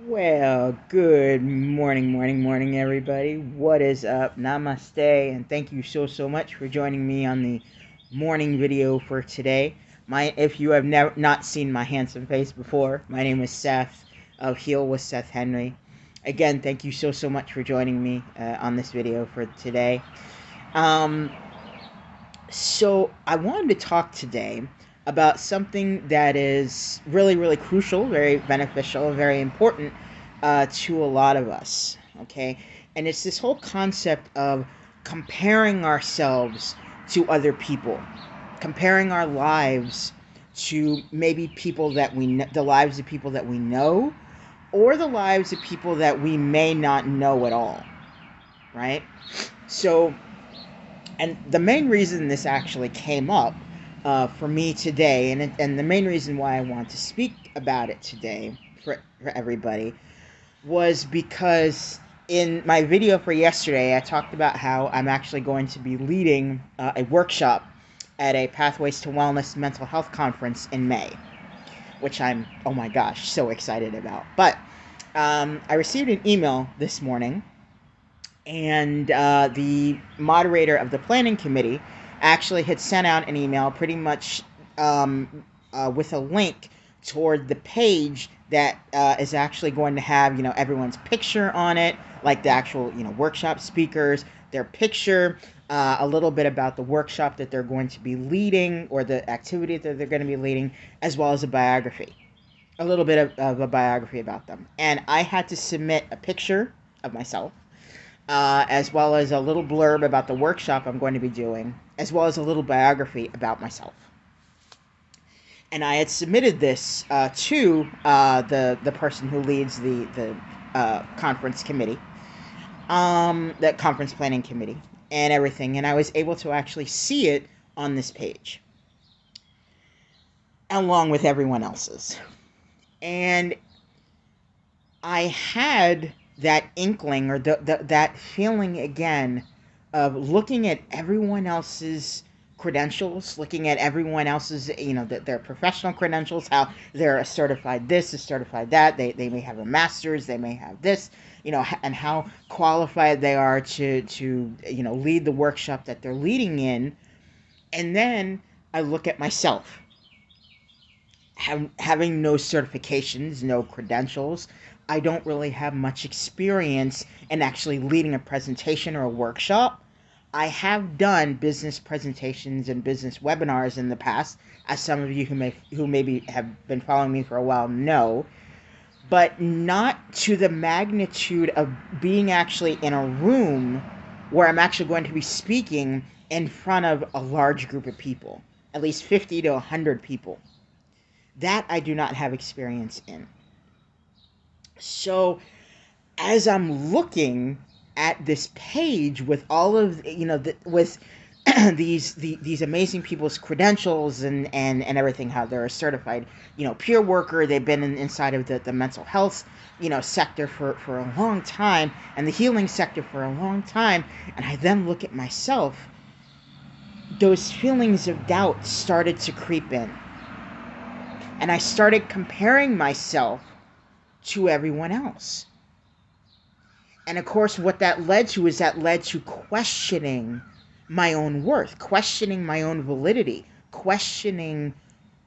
Well, good morning, everybody. What is up? Namaste, and thank you so much for joining me on the morning video for today. If you have never not seen my handsome face before, my name is Seth of Heal with Seth Henry. Again, thank you so much for joining me on this video for today. Um, so I wanted to talk today about something that is really crucial, very beneficial, very important to a lot of us. Okay, and it's this whole concept of comparing ourselves to other people, comparing our lives to maybe people that the lives of people that we know, or the lives of people that we may not know at all. Right? So and the main reason this actually came up for me today, and the main reason why I want to speak about it today for everybody, was because in my video for yesterday, I talked about how I'm actually going to be leading a workshop at a Pathways to Wellness mental health conference in May, which I'm, oh my gosh, so excited about. But I received an email this morning, and the moderator of the planning committee actually had sent out an email pretty much with a link toward the page that is actually going to have, everyone's picture on it, like the actual, workshop speakers, their picture, a little bit about the workshop that they're going to be leading or the activity that they're going to be leading, as well as a biography, a little bit of a biography about them. And I had to submit a picture of myself, as well as a little blurb about the workshop I'm going to be doing, as well as a little biography about myself. And I had submitted this to the person who leads the conference committee, the conference planning committee, and everything. And I was able to actually see it on this page, along with everyone else's. And I had that inkling, or that feeling again, of looking at everyone else's credentials, looking at everyone else's, their professional credentials, how they're a certified this, a certified that, they may have a master's, they may have this, and how qualified they are to lead the workshop that they're leading in. And then I look at myself, having no certifications, no credentials. I don't really have much experience in actually leading a presentation or a workshop. I have done business presentations and business webinars in the past, as some of you who maybe have been following me for a while know, but not to the magnitude of being actually in a room where I'm actually going to be speaking in front of a large group of people, at least 50 to 100 people. That I do not have experience in. So as I'm looking at this page with all of, with these amazing people's credentials and everything, how they're a certified, peer worker, they've been inside of the mental health, sector for a long time, and the healing sector for a long time, and I then look at myself, those feelings of doubt started to creep in. And I started comparing myself to everyone else. And of course, what that led to is questioning my own worth, questioning my own validity, questioning,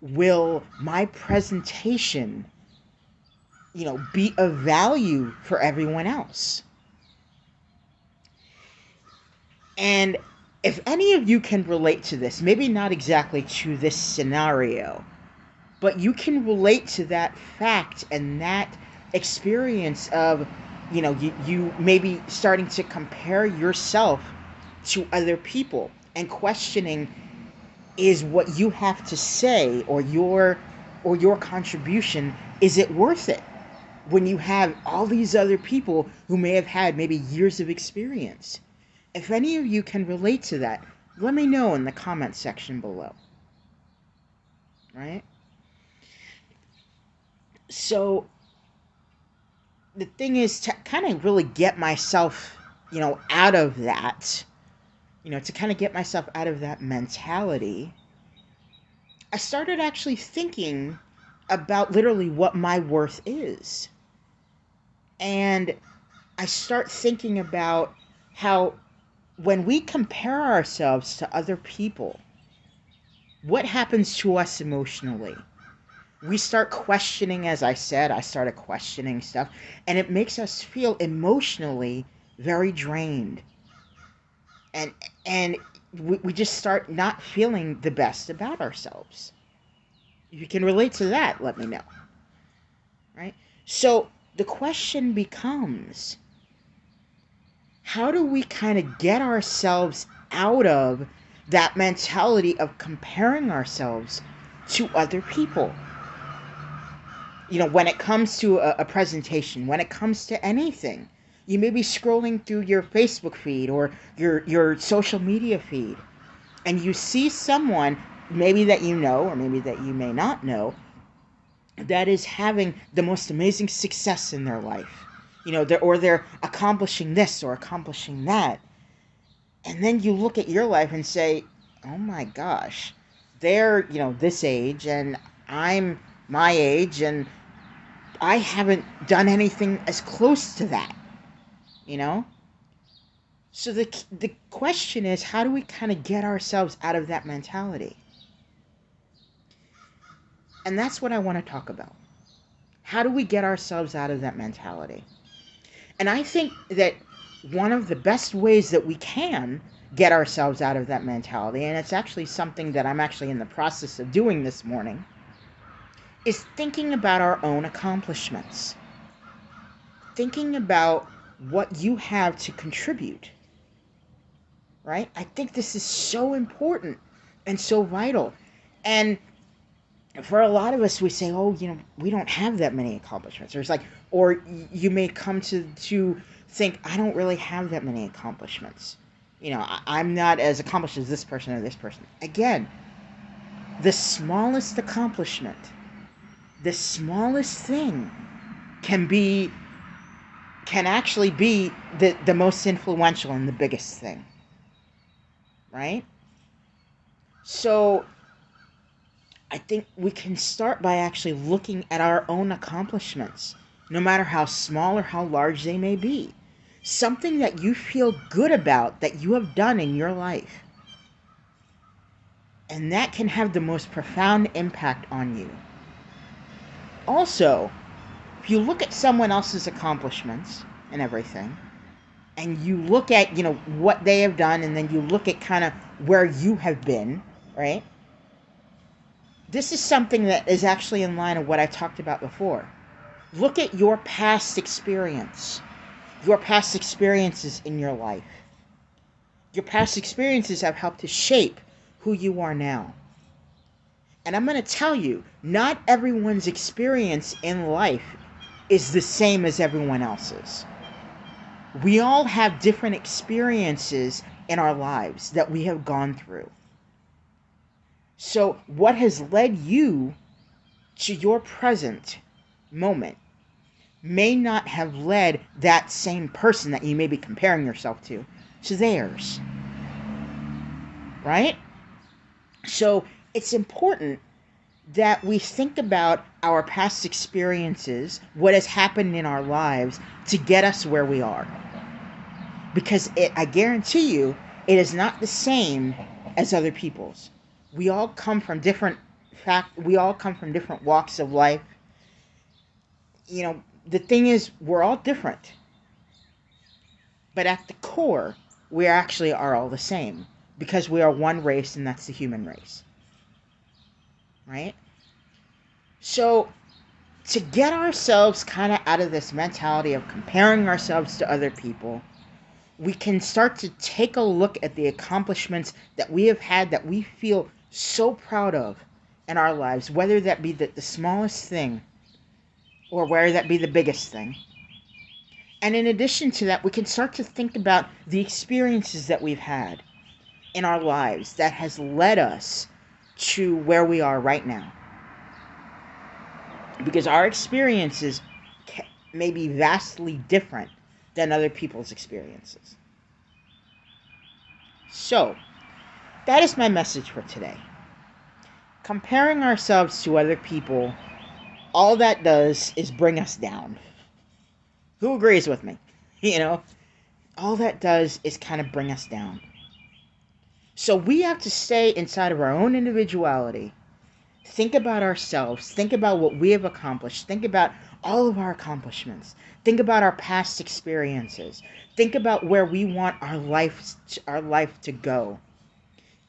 will my presentation, be of value for everyone else? And if any of you can relate to this, maybe not exactly to this scenario, but you can relate to that fact and that experience of, you maybe starting to compare yourself to other people and questioning, is what you have to say or your contribution, is it worth it when you have all these other people who may have had maybe years of experience? If any of you can relate to that, let me know in the comment section below. Right? So the thing is to kind of really get myself, out of that, to kind of get myself out of that mentality, I started actually thinking about literally what my worth is. And I start thinking about how when we compare ourselves to other people, what happens to us emotionally? We start questioning, as I said, I started questioning stuff, and it makes us feel emotionally very drained. And and we just start not feeling the best about ourselves. If you can relate to that, let me know. Right? So the question becomes, how do we kind of get ourselves out of that mentality of comparing ourselves to other people? When it comes to a presentation, when it comes to anything, you may be scrolling through your Facebook feed or your social media feed, and you see someone, maybe that you know or maybe that you may not know, that is having the most amazing success in their life. They're accomplishing this or accomplishing that. And then you look at your life and say, oh my gosh, they're, this age and I'm my age and I haven't done anything as close to that, you know? So the question is, how do we kind of get ourselves out of that mentality? And that's what I want to talk about. How do we get ourselves out of that mentality? And I think that one of the best ways that we can get ourselves out of that mentality, and it's actually something that I'm actually in the process of doing this morning, is thinking about our own accomplishments. Thinking about what you have to contribute, right? I think this is so important and so vital. And for a lot of us, we say, oh, we don't have that many accomplishments. Or you may come to think, I don't really have that many accomplishments. I'm not as accomplished as this person or this person. Again, the smallest accomplishment, the smallest thing can actually be the most influential and the biggest thing. Right? So I think we can start by actually looking at our own accomplishments, no matter how small or how large they may be. Something that you feel good about that you have done in your life. And that can have the most profound impact on you. Also, if you look at someone else's accomplishments and everything, and you look at, what they have done, and then you look at kind of where you have been, right? This is something that is actually in line with what I talked about before. Look at your past experience, your past experiences in your life. Your past experiences have helped to shape who you are now. And I'm going to tell you, not everyone's experience in life is the same as everyone else's. We all have different experiences in our lives that we have gone through. So what has led you to your present moment may not have led that same person that you may be comparing yourself to theirs. Right? So it's important that we think about our past experiences, what has happened in our lives to get us where we are. Because I guarantee you, it is not the same as other people's. We all come from different walks of life. The thing is, we're all different. But at the core, we actually are all the same. Because we are one race, and that's the human race. Right? So, to get ourselves kind of out of this mentality of comparing ourselves to other people, we can start to take a look at the accomplishments that we have had that we feel so proud of in our lives, whether that be the smallest thing or whether that be the biggest thing. And in addition to that, we can start to think about the experiences that we've had in our lives that has led us to where we are right now. Because our experiences may be vastly different than other people's experiences. So, that is my message for today. Comparing ourselves to other people, all that does is bring us down. Who agrees with me? You know, all that does is kind of bring us down. So we have to stay inside of our own individuality. Think about ourselves. Think about what we have accomplished. Think about all of our accomplishments. Think about our past experiences. Think about where we want our life to go.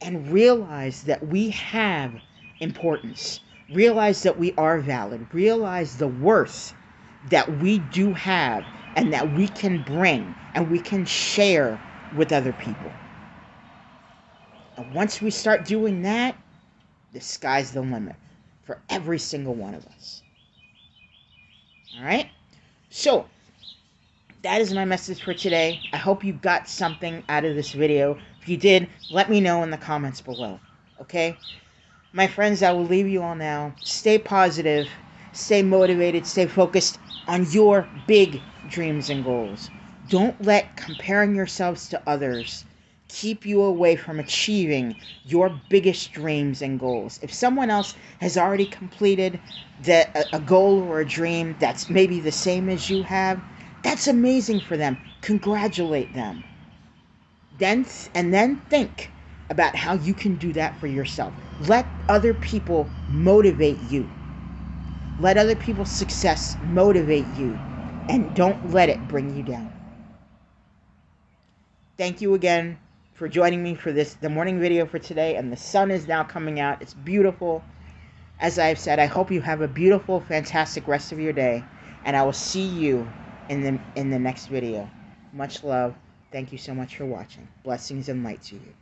And realize that we have importance. Realize that we are valid. Realize the worth that we do have and that we can bring and we can share with other people. And once we start doing that, the sky's the limit for every single one of us. All right? So, that is my message for today. I hope you got something out of this video. If you did, let me know in the comments below. Okay? My friends, I will leave you all now. Stay positive, stay motivated, stay focused on your big dreams and goals. Don't let comparing yourselves to others keep you away from achieving your biggest dreams and goals. If someone else has already completed a goal or a dream that's maybe the same as you have, that's amazing for them. Congratulate them. Then think about how you can do that for yourself. Let other people motivate you. Let other people's success motivate you, and don't let it bring you down. Thank you again for joining me for the morning video for today, and the sun is now coming out. It's beautiful. As I've said, I hope you have a beautiful, fantastic rest of your day, and I will see you in the next video. Much love. Thank you so much for watching. Blessings and light to you.